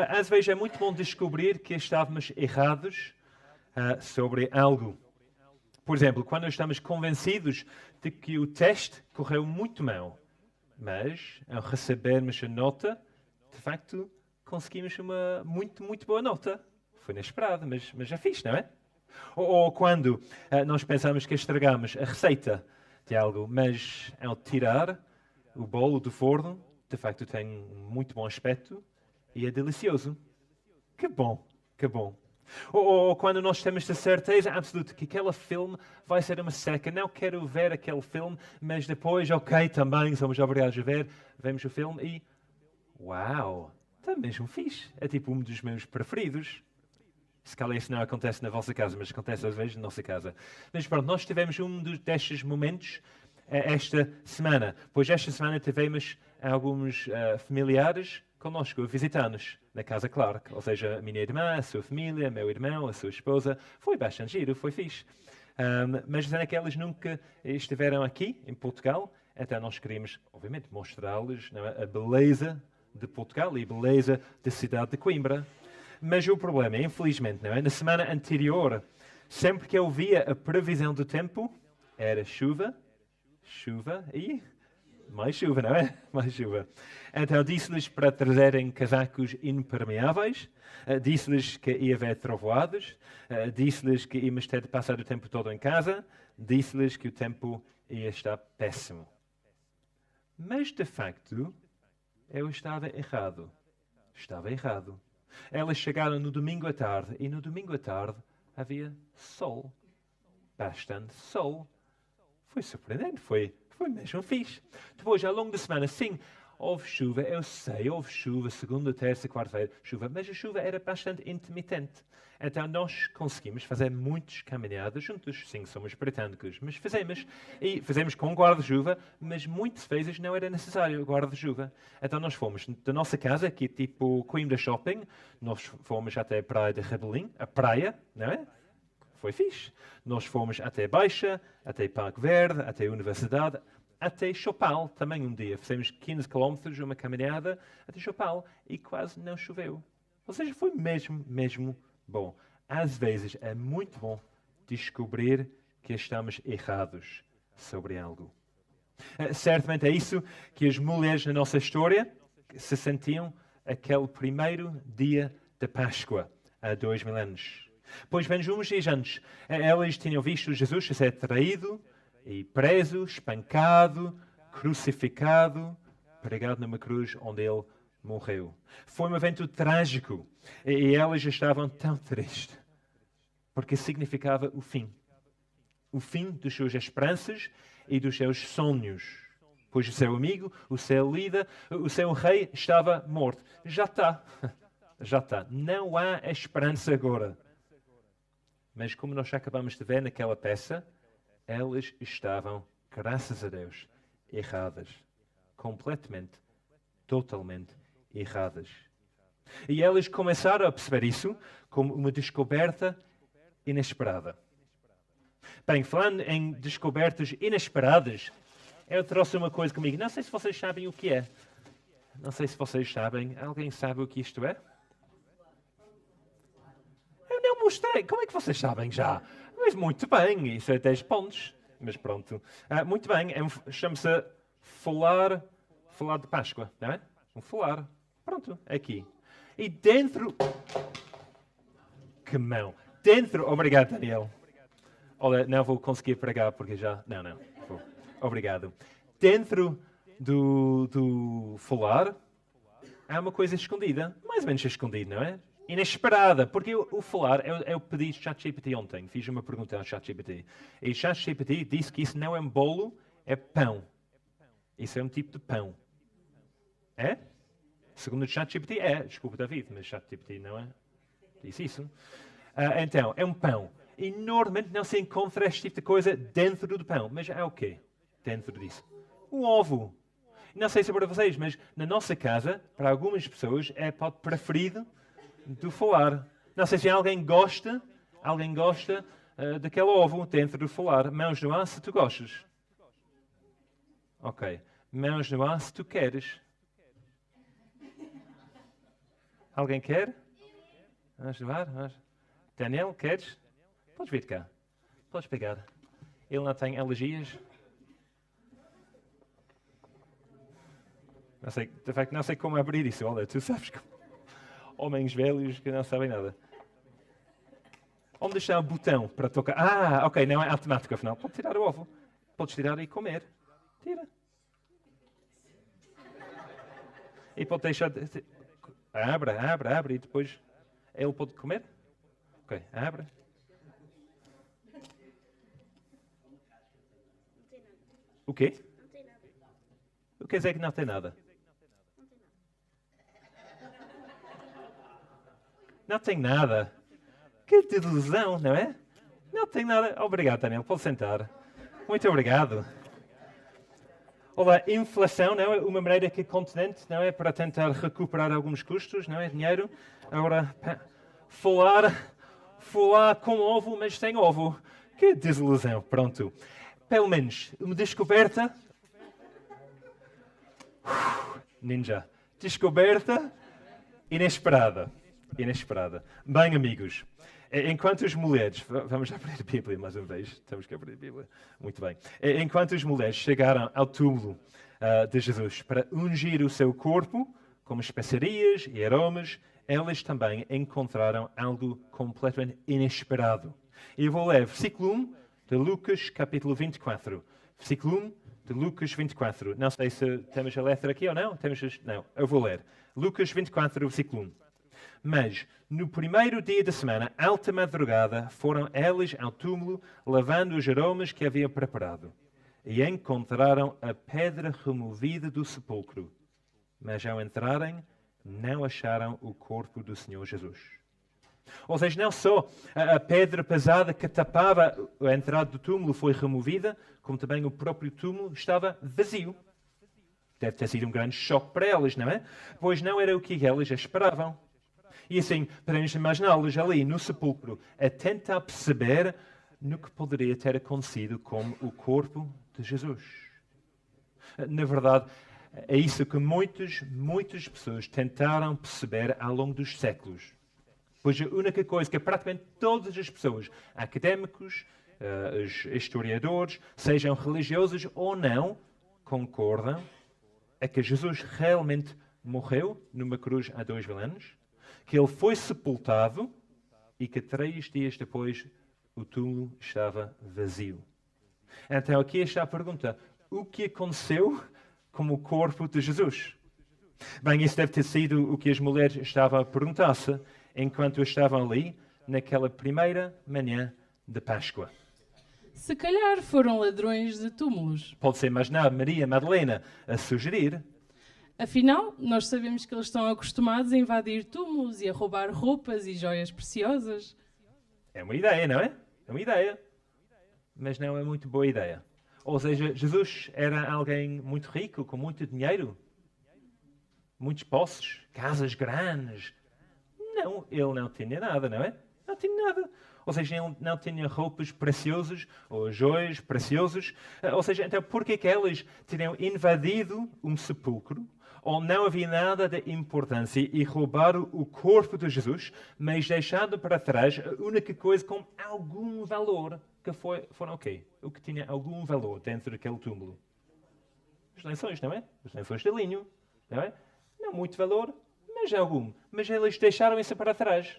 Às vezes é muito bom descobrir que estávamos errados sobre algo. Por exemplo, quando estamos convencidos de que o teste correu muito mal, mas ao recebermos a nota, de facto, conseguimos uma muito boa nota. Foi inesperado, mas é fixe, não é? Ou quando nós pensamos que estragamos a receita de algo, mas ao tirar o bolo do forno, de facto tem um muito bom aspecto e é delicioso. Que bom, que bom. Ou quando nós temos a certeza absoluta que aquele filme vai ser uma seca, não quero ver aquele filme, mas depois, ok, também somos obrigados a ver, vemos o filme e, uau, está mesmo fixe. É tipo um dos meus preferidos. Se calhar isso não acontece na vossa casa, mas acontece às vezes na nossa casa. Mas pronto, nós tivemos destes momentos esta semana, pois esta semana tivemos alguns familiares connosco a visitar-nos na casa Clark, ou seja, a minha irmã, a sua família, meu irmão, a sua esposa. Foi bastante giro, foi fixe. Mas é que eles nunca estiveram aqui em Portugal, então nós queríamos, obviamente, mostrar-lhes a beleza de Portugal e a beleza da cidade de Coimbra. Mas o problema, infelizmente, não é? Na semana anterior, sempre que eu via a previsão do tempo, era chuva, chuva e mais chuva, não é? Mais chuva. Então disse-lhes para trazerem casacos impermeáveis, disse-lhes que ia haver trovoadas, disse-lhes que íamos ter de passar o tempo todo em casa, disse-lhes que o tempo ia estar péssimo. Mas, de facto, eu estava errado. Estava errado. Elas chegaram no domingo à tarde e no domingo à tarde havia sol. Bastante sol. Foi surpreendente, foi mesmo fixe. Depois, ao longo da semana, sim, houve chuva, eu sei, houve chuva, segunda, terça, quarta-feira, chuva, mas a chuva era bastante intermitente. Então nós conseguimos fazer muitas caminhadas juntos. Sim, somos britânicos, mas fazemos. E fazemos com guarda-chuva, mas muitas vezes não era necessário guarda-chuva. Então nós fomos da nossa casa, aqui tipo Coimbra Shopping, nós fomos até a Praia de Rebelim, a praia, não é? Foi fixe. Nós fomos até Baixa, até Parque Verde, até a Universidade, até Chopal também um dia. Fizemos 15 km, uma caminhada até Chopal e quase não choveu. Ou seja, foi mesmo bom. Às vezes é muito bom descobrir que estamos errados sobre algo. Certamente é isso que as mulheres na nossa história se sentiam aquele primeiro dia da Páscoa, há 2000 anos. Pois bem, uns dias antes, elas tinham visto Jesus a ser traído e preso, espancado, crucificado, pregado numa cruz onde ele morreu. Foi um evento trágico e elas estavam tão tristes, porque significava o fim. O fim das suas esperanças e dos seus sonhos. Pois o seu amigo, o seu líder, o seu rei estava morto. Já está. Já está. Não há esperança agora. Mas como nós já acabamos de ver naquela peça, elas estavam, graças a Deus, erradas. Completamente, totalmente erradas. E elas começaram a perceber isso como uma descoberta inesperada. Bem, falando em descobertas inesperadas, eu trouxe uma coisa comigo. Não sei se vocês sabem o que é. Não sei se vocês sabem. Alguém sabe o que isto é? Eu não mostrei. Como é que vocês sabem já? Mas muito bem, isso é 10 pontos. Mas pronto. Muito bem, chama-se folar de Páscoa, não é? Um folar. Pronto, aqui. E dentro... Que mão. Dentro... Obrigado, Daniel. Olha, não vou conseguir pregar porque já... Não. Obrigado. Dentro do folar há uma coisa escondida. Mais ou menos escondida, não é? Inesperada, porque o falar, eu pedi ChatGPT ontem, fiz uma pergunta ao ChatGPT, e ChatGPT disse que isso não é um bolo, é pão. Isso é um tipo de pão. É? Segundo o ChatGPT é. Desculpa, David, mas ChatGPT não é. Disse isso. Então, é um pão. E normalmente não se encontra este tipo de coisa dentro do pão. Mas há o quê dentro disso? Um ovo. Não sei se é para vocês, mas na nossa casa, para algumas pessoas, é o preferido do falar. Não sei se alguém gosta daquele ovo dentro do falar. Mãos no ar se tu gostas. Ok. Mãos no ar se tu queres. Alguém quer? Vamos levar? Vamos. Daniel, queres? Podes vir cá. Podes pegar. Ele não tem alergias? Não sei, de facto, não sei como abrir isso. Olha, tu sabes como. Homens velhos que não sabem nada. Onde está o botão para tocar? Ah, ok, não é automático, afinal. Pode tirar o ovo. Podes tirar e comer. Tira. E pode deixar... Abre e depois ele pode comer? Ok, abre. O quê? Não tem nada. O que quer dizer que não tem nada? Não tem nada. Que desilusão, não é? Não tem nada. Obrigado, Daniel. Pode sentar. Muito obrigado. Olá, inflação, não é? Uma maneira que o continente, não é? Para tentar recuperar alguns custos, não é? Dinheiro. Agora, falar com ovo, mas sem ovo. Que desilusão. Pronto. Pelo menos, uma descoberta. Ninja. Descoberta inesperada. Inesperada. Bem, amigos, enquanto as mulheres... Vamos abrir a Bíblia mais uma vez. Temos que abrir a Bíblia. Muito bem. Enquanto as mulheres chegaram ao túmulo de Jesus para ungir o seu corpo, com especiarias e aromas, elas também encontraram algo completamente inesperado. E eu vou ler versículo 1 de Lucas, capítulo 24. Versículo 1 de Lucas 24. Não sei se temos a letra aqui ou não. Não, eu vou ler. Lucas 24, versículo 1. Mas, no primeiro dia da semana, alta madrugada, foram eles ao túmulo, lavando os aromas que haviam preparado. E encontraram a pedra removida do sepulcro. Mas, ao entrarem, não acharam o corpo do Senhor Jesus. Ou seja, não só a pedra pesada que tapava a entrada do túmulo foi removida, como também o próprio túmulo estava vazio. Deve ter sido um grande choque para elas, não é? Pois não era o que elas esperavam. E assim, podemos imaginá-los ali no sepulcro a tentar perceber no que poderia ter acontecido com o corpo de Jesus. Na verdade, é isso que muitas pessoas tentaram perceber ao longo dos séculos. Pois a única coisa que praticamente todas as pessoas, académicos, os historiadores, sejam religiosos ou não, concordam é que Jesus realmente morreu numa cruz há 2000 anos, que ele foi sepultado e que 3 dias depois o túmulo estava vazio. Então aqui está a pergunta: o que aconteceu com o corpo de Jesus? Bem, isso deve ter sido o que as mulheres estavam a perguntar-se enquanto estavam ali naquela primeira manhã de Páscoa. Se calhar foram ladrões de túmulos. Pode-se imaginar Maria Madalena a sugerir. Afinal, nós sabemos que eles estão acostumados a invadir túmulos e a roubar roupas e joias preciosas. É uma ideia, não é? É uma ideia. Mas não é muito boa ideia. Ou seja, Jesus era alguém muito rico, com muito dinheiro. Muitos posses, casas grandes. Não, ele não tinha nada, não é? Não tinha nada. Ou seja, ele não tinha roupas preciosas ou joias preciosas. Ou seja, então por que elas teriam invadido um sepulcro onde não havia nada de importância e roubaram o corpo de Jesus, mas deixado para trás a única coisa com algum valor, que foram o quê? O que tinha algum valor dentro daquele túmulo? Os lençóis, não é? Os lençóis de linho, não é? Não muito valor, mas algum. Mas eles deixaram isso para trás.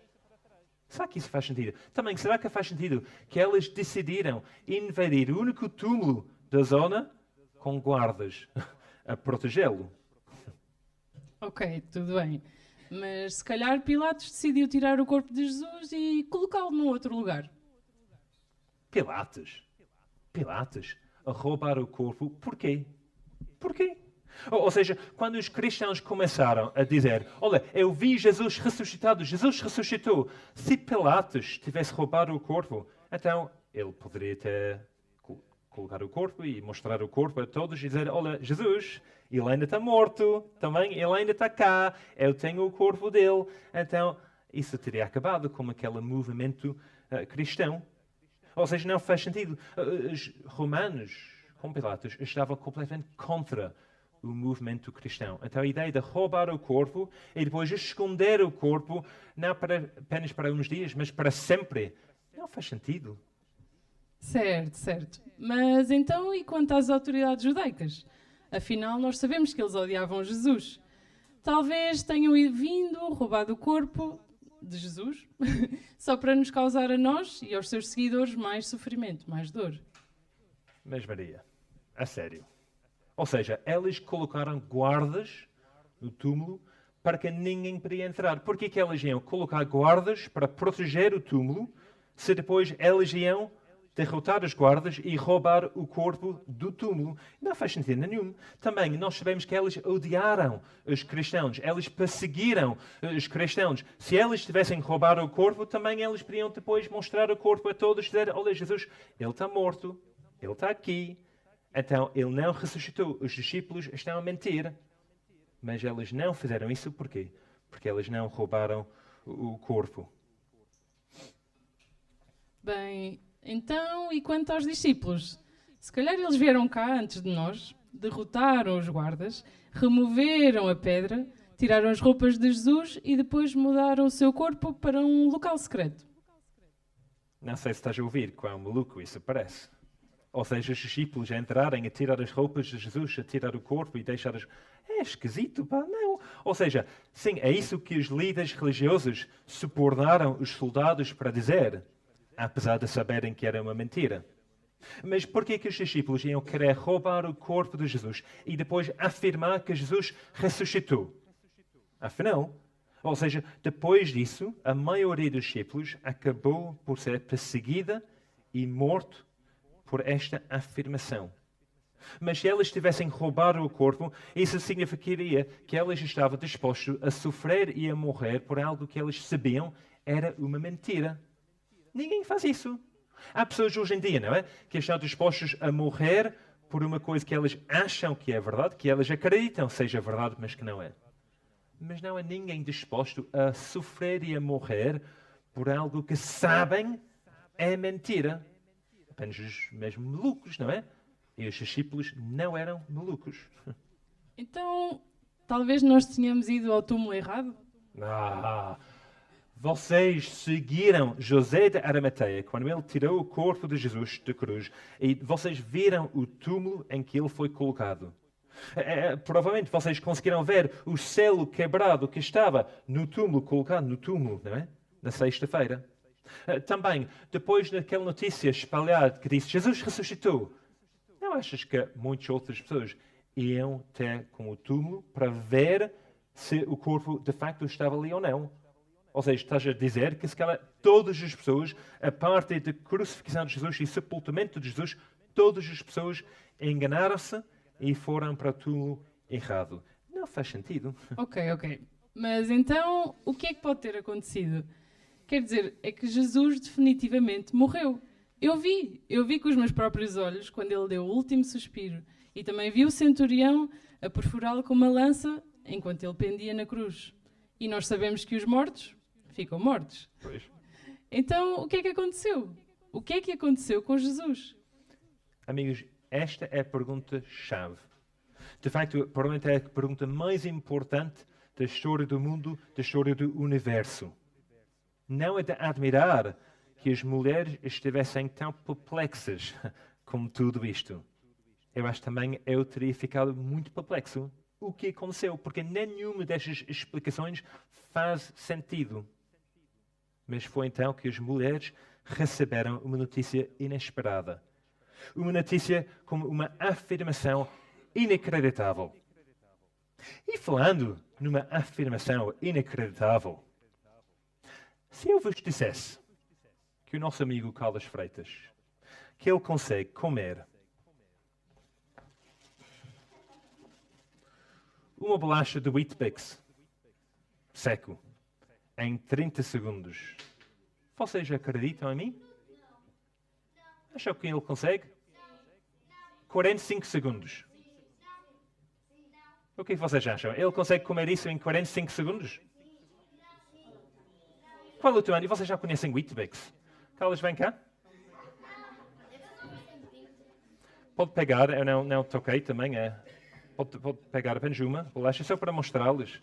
Será que isso faz sentido? Também, será que faz sentido que elas decidiram invadir o único túmulo da zona com guardas a protegê-lo? Ok, tudo bem. Mas se calhar Pilatos decidiu tirar o corpo de Jesus e colocá-lo num outro lugar. Pilatos? Pilatos? A roubar o corpo? Porquê? Porquê? Ou seja, quando os cristãos começaram a dizer: olha, eu vi Jesus ressuscitado, Jesus ressuscitou. Se Pilatos tivesse roubado o corpo, então ele poderia ter colocado o corpo e mostrar o corpo a todos e dizer: olha, Jesus, ele ainda está morto, também ele ainda está cá, eu tenho o corpo dele. Então, isso teria acabado com aquele movimento cristão. Ou seja, não faz sentido. Os romanos, com Pilatos, estavam completamente contra o movimento cristão. Então a ideia de roubar o corpo e depois esconder o corpo, não apenas para uns dias, mas para sempre, não faz sentido. Certo, certo. Mas então, e quanto às autoridades judaicas? Afinal, nós sabemos que eles odiavam Jesus. Talvez tenham vindo roubado o corpo de Jesus só para nos causar a nós e aos seus seguidores mais sofrimento, mais dor. Mas Maria, a sério. Ou seja, eles colocaram guardas no túmulo para que ninguém podia entrar. Por que eles iam colocar guardas para proteger o túmulo se depois eles iam derrotar os guardas e roubar o corpo do túmulo? Não faz sentido nenhum. Também nós sabemos que eles odiaram os cristãos, eles perseguiram os cristãos. Se eles tivessem roubado o corpo, também eles podiam depois mostrar o corpo a todos e dizer: olha, Jesus, ele está morto, ele está aqui. Então, ele não ressuscitou. Os discípulos estão a mentir. Mas eles não fizeram isso por quê? Porque eles não roubaram o corpo. Bem, então, e quanto aos discípulos? Se calhar eles vieram cá antes de nós, derrotaram os guardas, removeram a pedra, tiraram as roupas de Jesus e depois mudaram o seu corpo para um local secreto. Não sei se estás a ouvir quão maluco isso parece. Ou seja, os discípulos a entrarem, a tirar as roupas de Jesus, a tirar o corpo e deixar as... É esquisito, pá, não. Ou seja, sim, é isso que os líderes religiosos subornaram os soldados para dizer, apesar de saberem que era uma mentira. Mas por que os discípulos iam querer roubar o corpo de Jesus e depois afirmar que Jesus ressuscitou? Afinal, ou seja, depois disso, a maioria dos discípulos acabou por ser perseguida e morto por esta afirmação. Mas se eles tivessem roubado o corpo, isso significaria que eles estavam dispostos a sofrer e a morrer por algo que eles sabiam era uma mentira. Ninguém faz isso. Há pessoas hoje em dia, não é? Que estão dispostos a morrer por uma coisa que eles acham que é verdade, que eles acreditam seja verdade, mas que não é. Mas não há ninguém disposto a sofrer e a morrer por algo que sabem é mentira. Apenas os mesmo malucos, não é? E os discípulos não eram malucos. Então, talvez nós tenhamos ido ao túmulo errado? Vocês seguiram José de Arimateia quando ele tirou o corpo de Jesus da cruz e vocês viram o túmulo em que ele foi colocado. Provavelmente vocês conseguiram ver o selo quebrado que estava no túmulo, colocado no túmulo, não é? Na sexta-feira. Também, depois daquela notícia espalhada que disse Jesus ressuscitou, não achas que muitas outras pessoas iam ter com o túmulo para ver se o corpo de facto estava ali ou não? Ou seja, estás a dizer que se calhar todas as pessoas, a partir da crucificação de Jesus e sepultamento de Jesus, todas as pessoas enganaram-se e foram para o túmulo errado. Não faz sentido. Ok. Mas então, o que é que pode ter acontecido? Quer dizer, é que Jesus definitivamente morreu. Eu vi com os meus próprios olhos quando ele deu o último suspiro e também vi o centurião a perfurá-lo com uma lança enquanto ele pendia na cruz. E nós sabemos que os mortos ficam mortos. Pois. Então, o que é que aconteceu? O que é que aconteceu com Jesus? Amigos, esta é a pergunta-chave. De facto, provavelmente é a pergunta mais importante da história do mundo, da história do universo. Não é de admirar que as mulheres estivessem tão perplexas com tudo isto. Eu acho também eu teria ficado muito perplexo. O que aconteceu? Porque nenhuma destas explicações faz sentido. Mas foi então que as mulheres receberam uma notícia inesperada. Uma notícia como uma afirmação inacreditável. E falando numa afirmação inacreditável, se eu vos dissesse que o nosso amigo Carlos Freitas, que ele consegue comer uma bolacha de Weet-Bix seco em 30 segundos, vocês acreditam em mim? Acham que ele consegue? 45 segundos. O que vocês acham? Ele consegue comer isso em 45 segundos? Qual é o teu ano? E vocês já conhecem Weet-Bix? Carlos, vem cá. Pode pegar, eu não toquei também. Pode pegar apenas uma bolacha só para mostrá-los.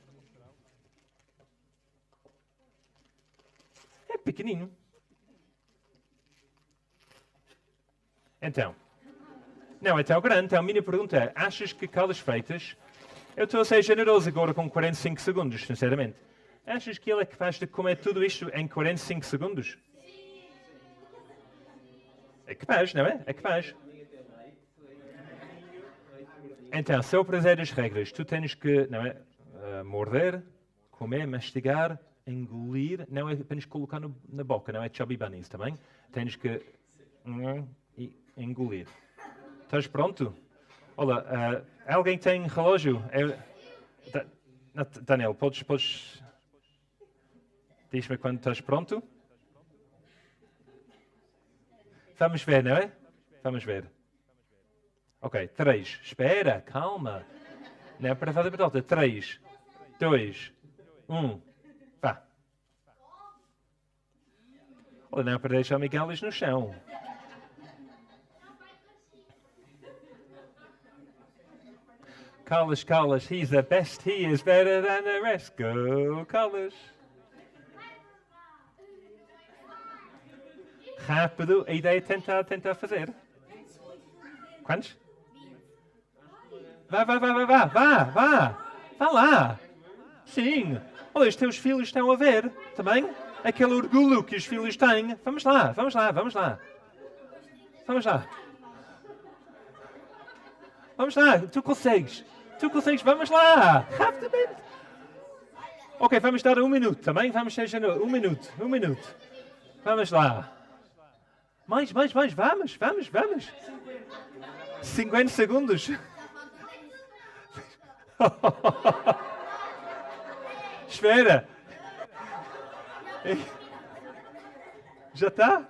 É pequenino. Então, não é tão grande. Então a minha pergunta é, achas que Carlos Freitas, eu estou a ser generoso agora com 45 segundos, sinceramente. Achas que ele é capaz de comer tudo isto em 45 segundos? É capaz, não é? É capaz. Então, só para dizer as regras, tu tens que, não é, morder, comer, mastigar, engolir, não é apenas colocar na boca, não é chubby bunnies também. Tens que e engolir. Estás pronto? Olha, alguém tem relógio? Daniel, podes... Diz-me quando estás pronto. Vamos ver, não é? Vamos ver. Ok, 3. Espera, calma. Não é para fazer batota. 3, 2, 1. Vá. Olha, não é para deixar migalhas no chão. Carlos, he's the best, he is better than the rest. Go, Carlos. Rápido, a ideia é tentar fazer. Quantos? Vá. Vá lá. Sim. Olha, os teus filhos estão a ver também. Aquele orgulho que os filhos têm. Vamos lá. Tu consegues, vamos lá. Rapidamente. Ok, vamos dar 1 minuto também. Vamos ser generosos. 1 minuto. Vamos lá. Mais, vamos. 50 segundos. Espera. Já está.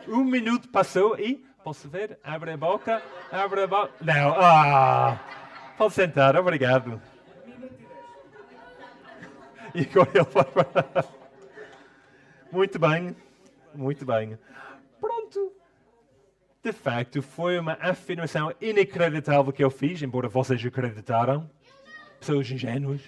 1 minuto passou e... Posso ver? Abre a boca. Não. Pode sentar, obrigado. E agora ele vai para... Muito bem. Pronto. De facto, foi uma afirmação inacreditável que eu fiz, embora vocês acreditaram. Pessoas ingênuas.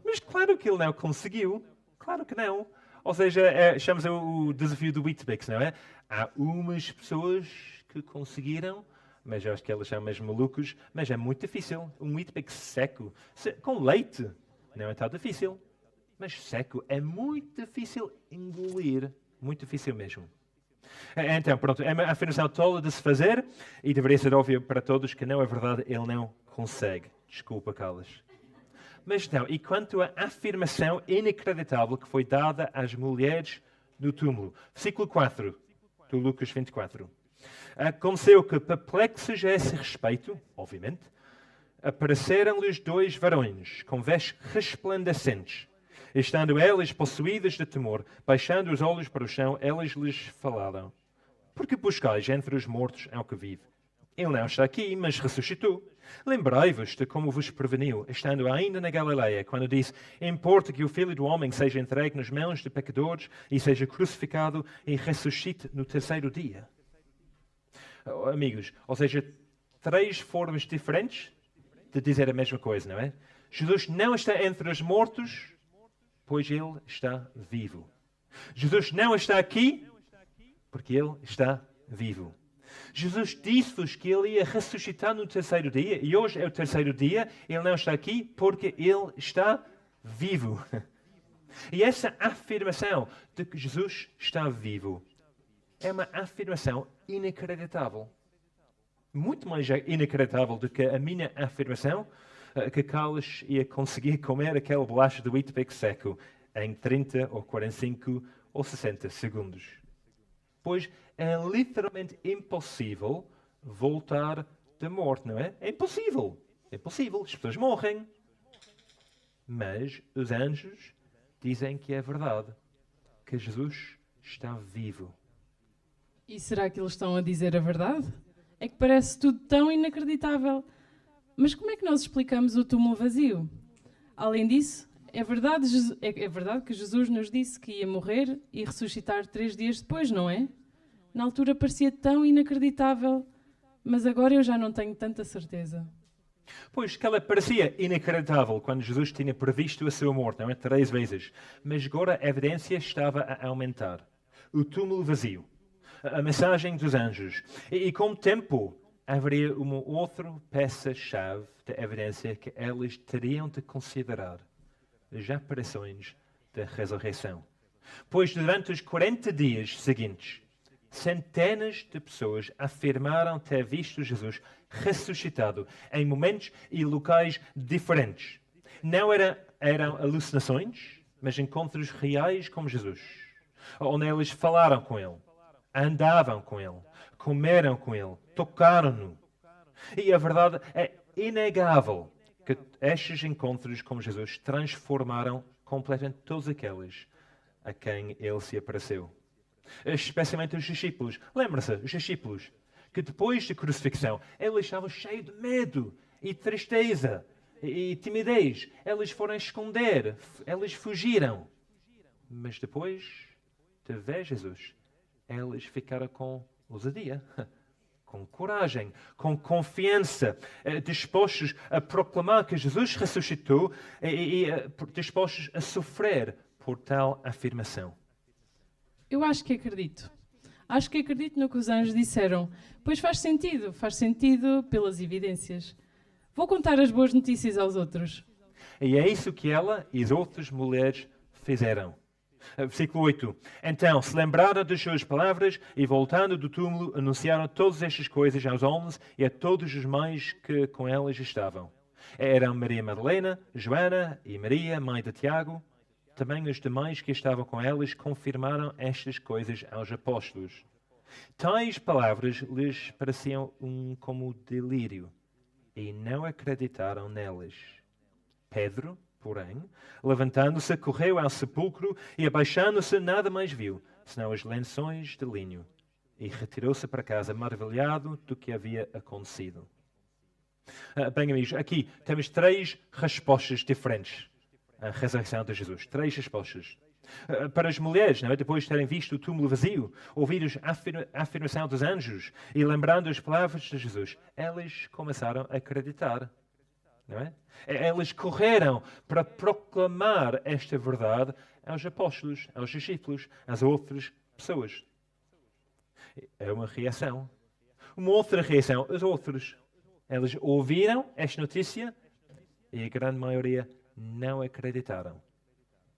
Mas claro que ele não conseguiu. Claro que não. Ou seja, chamamos o desafio do Weet-Bix, não é? Há umas pessoas que conseguiram, mas eu acho que elas são mesmo malucos, mas é muito difícil. Um Weet-Bix seco, com leite, não é tão difícil. Mas seco é muito difícil engolir. Muito difícil mesmo. Então, pronto, é uma afirmação tola de se fazer e deveria ser óbvio para todos que não é verdade, ele não consegue. Desculpa, Carlos. Mas não, e quanto à afirmação inacreditável que foi dada às mulheres no túmulo? Versículo 4, do Lucas 24. Aconteceu que, perplexos a esse respeito, obviamente, apareceram-lhes 2 varões, com vestes resplandecentes. Estando elas possuídas de temor, baixando os olhos para o chão, elas lhes falaram: Por que buscais entre os mortos ao que vive? Ele não está aqui, mas ressuscitou. Lembrai-vos de como vos preveniu, estando ainda na Galileia, quando disse: Importa que o Filho do Homem seja entregue nas mãos de pecadores e seja crucificado e ressuscite no 3º dia. Amigos, ou seja, 3 formas diferentes de dizer a mesma coisa, não é? Jesus não está entre os mortos, pois ele está vivo. Jesus não está aqui, porque ele está vivo. Jesus disse-vos que ele ia ressuscitar no 3º dia, e hoje é o 3º dia, ele não está aqui porque ele está vivo. E essa afirmação de que Jesus está vivo é uma afirmação inacreditável. Muito mais inacreditável do que a minha afirmação que Carlos ia conseguir comer aquela bolacha do Weet-Bix seco em 30 ou 45 ou 60 segundos. Pois é literalmente impossível voltar da morte, não é? É impossível. As pessoas morrem. Mas os anjos dizem que é verdade, que Jesus está vivo. E será que eles estão a dizer a verdade? É que parece tudo tão inacreditável. Mas como é que nós explicamos o túmulo vazio? Além disso, é verdade que Jesus nos disse que ia morrer e ressuscitar 3 dias depois, não é? Na altura parecia tão inacreditável. mas agora eu já não tenho tanta certeza. Pois que ela parecia inacreditável quando Jesus tinha previsto a sua morte, não é? 3 vezes. Mas agora a evidência estava a aumentar. O túmulo vazio, a mensagem dos anjos. E com o tempo haveria uma outra peça-chave da evidência que elas teriam de considerar: as aparições da ressurreição. Pois durante os 40 dias seguintes, centenas de pessoas afirmaram ter visto Jesus ressuscitado em momentos e locais diferentes. Não eram alucinações, mas encontros reais com Jesus, onde eles falaram com Ele, andavam com Ele, comeram com Ele, tocaram-no. E a verdade é inegável que estes encontros com Jesus transformaram completamente todos aqueles a quem Ele se apareceu. Especialmente os discípulos. Lembra-se, os discípulos, que depois da crucifixão, eles estavam cheios de medo e tristeza e timidez. Eles foram esconder, eles fugiram. Mas depois de ver Jesus, eles ficaram com ousadia, com coragem, com confiança, dispostos a proclamar que Jesus ressuscitou e dispostos a sofrer por tal afirmação. Eu acho que acredito. Acho que acredito no que os anjos disseram, pois faz sentido pelas evidências. Vou contar as boas notícias aos outros. E é isso que ela e as outras mulheres fizeram. Versículo 8. Então se lembraram das suas palavras e, voltando do túmulo, anunciaram todas estas coisas aos homens e a todos os mais que com elas estavam. Eram Maria Madalena, Joana e Maria, mãe de Tiago. Também os demais que estavam com elas confirmaram estas coisas aos apóstolos. Tais palavras lhes pareciam como delírio e não acreditaram nelas. Pedro, porém, levantando-se, correu ao sepulcro e, abaixando-se, nada mais viu, senão os lençóis de linho, e retirou-se para casa maravilhado do que havia acontecido. Bem, amigos, aqui temos 3 respostas diferentes à ressurreição de Jesus. 3 respostas. Para as mulheres, não é? Depois de terem visto o túmulo vazio, ouvido a afirmação dos anjos e lembrando as palavras de Jesus, elas começaram a acreditar. Não é? Elas correram para proclamar esta verdade aos apóstolos, aos discípulos, às outras pessoas. É uma reação. Uma outra reação, os outros. Elas ouviram esta notícia e a grande maioria não acreditaram,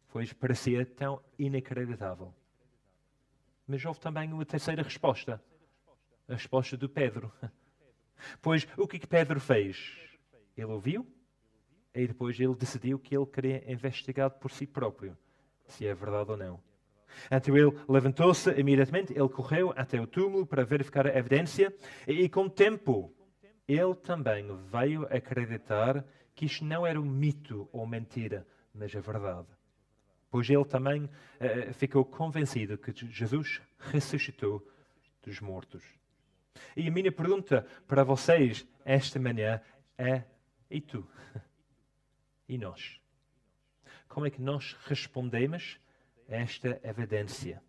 pois parecia tão inacreditável. Mas houve também uma terceira resposta, a resposta do Pedro. Pois o que Pedro fez? Ele ouviu e depois ele decidiu que ele queria investigar por si próprio se é verdade ou não. Então ele levantou-se imediatamente, ele correu até o túmulo para verificar a evidência e com o tempo ele também veio acreditar que isto não era um mito ou mentira, mas a verdade. Pois ele também ficou convencido que Jesus ressuscitou dos mortos. E a minha pergunta para vocês esta manhã é: e tu? E nós? Como é que nós respondemos a esta evidência?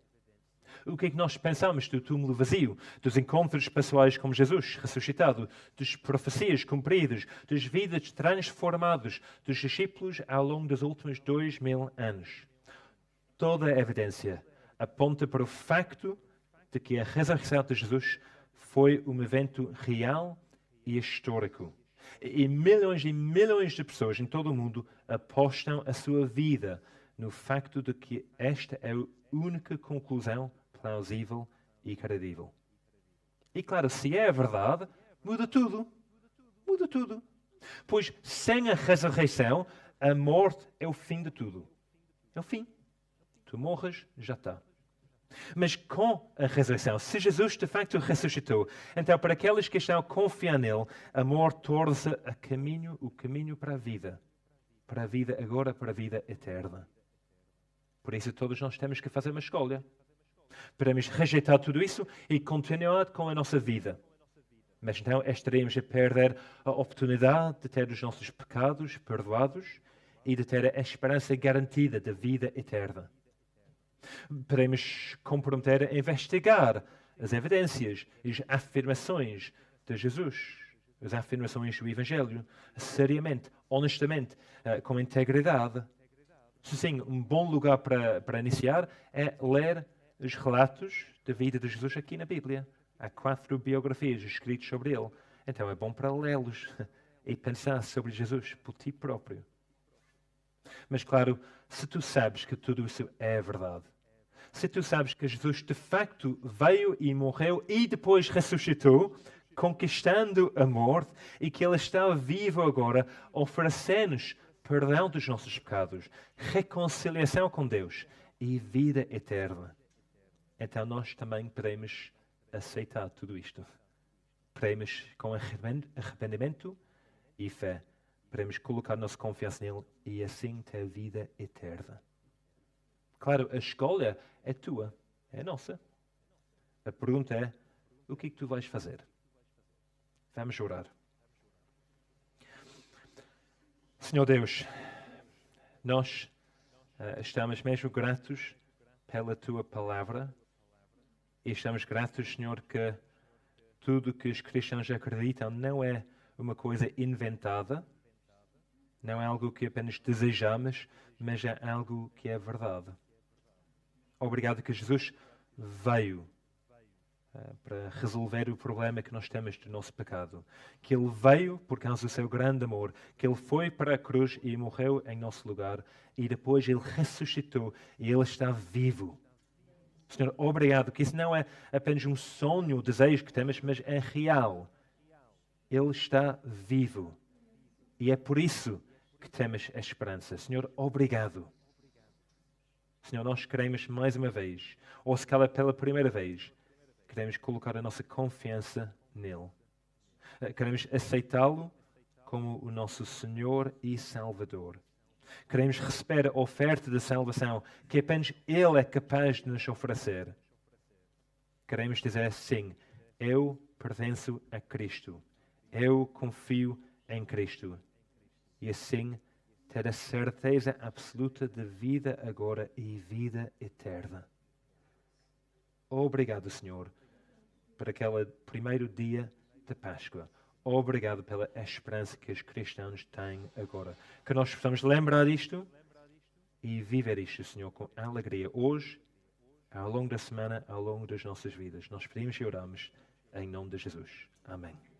O que é que nós pensamos do túmulo vazio, dos encontros pessoais com Jesus ressuscitado, das profecias cumpridas, das vidas transformadas dos discípulos ao longo dos últimos 2000 anos? Toda a evidência aponta para o facto de que a ressurreição de Jesus foi um evento real e histórico. E milhões de pessoas em todo o mundo apostam a sua vida no facto de que esta é a única conclusão plausível e credível. E claro, se é a verdade, muda tudo. Muda tudo. Pois sem a ressurreição, a morte é o fim de tudo. É o fim. Tu morres, já está. Mas com a ressurreição, se Jesus de facto ressuscitou, então para aqueles que estão a confiar nele, a morte torna-se o caminho para a vida agora, para a vida eterna. Por isso todos nós temos que fazer uma escolha. Podemos rejeitar tudo isso e continuar com a nossa vida. Mas então estaremos a perder a oportunidade de ter os nossos pecados perdoados e de ter a esperança garantida da vida eterna. Podemos comprometer a investigar as evidências e as afirmações de Jesus, as afirmações do Evangelho, seriamente, honestamente, com integridade. Sim, um bom lugar para iniciar é ler os relatos da vida de Jesus aqui na Bíblia. Há 4 biografias escritas sobre ele. Então é bom para lê-los e pensar sobre Jesus por ti próprio. Mas claro, se tu sabes que tudo isso é verdade, se tu sabes que Jesus de facto veio e morreu e depois ressuscitou, conquistando a morte, e que Ele está vivo agora, oferecendo-nos perdão dos nossos pecados, reconciliação com Deus e vida eterna. Então nós também podemos aceitar tudo isto. Podemos, com arrependimento e fé, podemos colocar nossa confiança nele e assim ter vida eterna. Claro, a escolha é tua, é nossa. A pergunta é, o que tu vais fazer? Vamos orar. Senhor Deus, nós estamos mesmo gratos pela tua palavra e estamos gratos, Senhor, que tudo que os cristãos acreditam não é uma coisa inventada, não é algo que apenas desejamos, mas é algo que é verdade. Obrigado que Jesus veio para resolver o problema que nós temos do nosso pecado. Que Ele veio por causa do seu grande amor. Que Ele foi para a cruz e morreu em nosso lugar. E depois Ele ressuscitou e Ele está vivo. Senhor, obrigado que isso não é apenas um sonho, um desejo que temos, mas é real. Ele está vivo. E é por isso que temos a esperança. Senhor, obrigado. Senhor, nós queremos mais uma vez, ou se calhar pela primeira vez, queremos colocar a nossa confiança nele. Queremos aceitá-lo como o nosso Senhor e Salvador. Queremos receber a oferta de salvação que apenas Ele é capaz de nos oferecer. Queremos dizer sim, eu pertenço a Cristo. Eu confio em Cristo. E assim ter a certeza absoluta de vida agora e vida eterna. Obrigado, Senhor, por aquele primeiro dia de Páscoa. Obrigado pela esperança que os cristãos têm agora. Que nós possamos lembrar disto e viver isto, Senhor, com alegria hoje, ao longo da semana, ao longo das nossas vidas. Nós pedimos e oramos em nome de Jesus. Amém.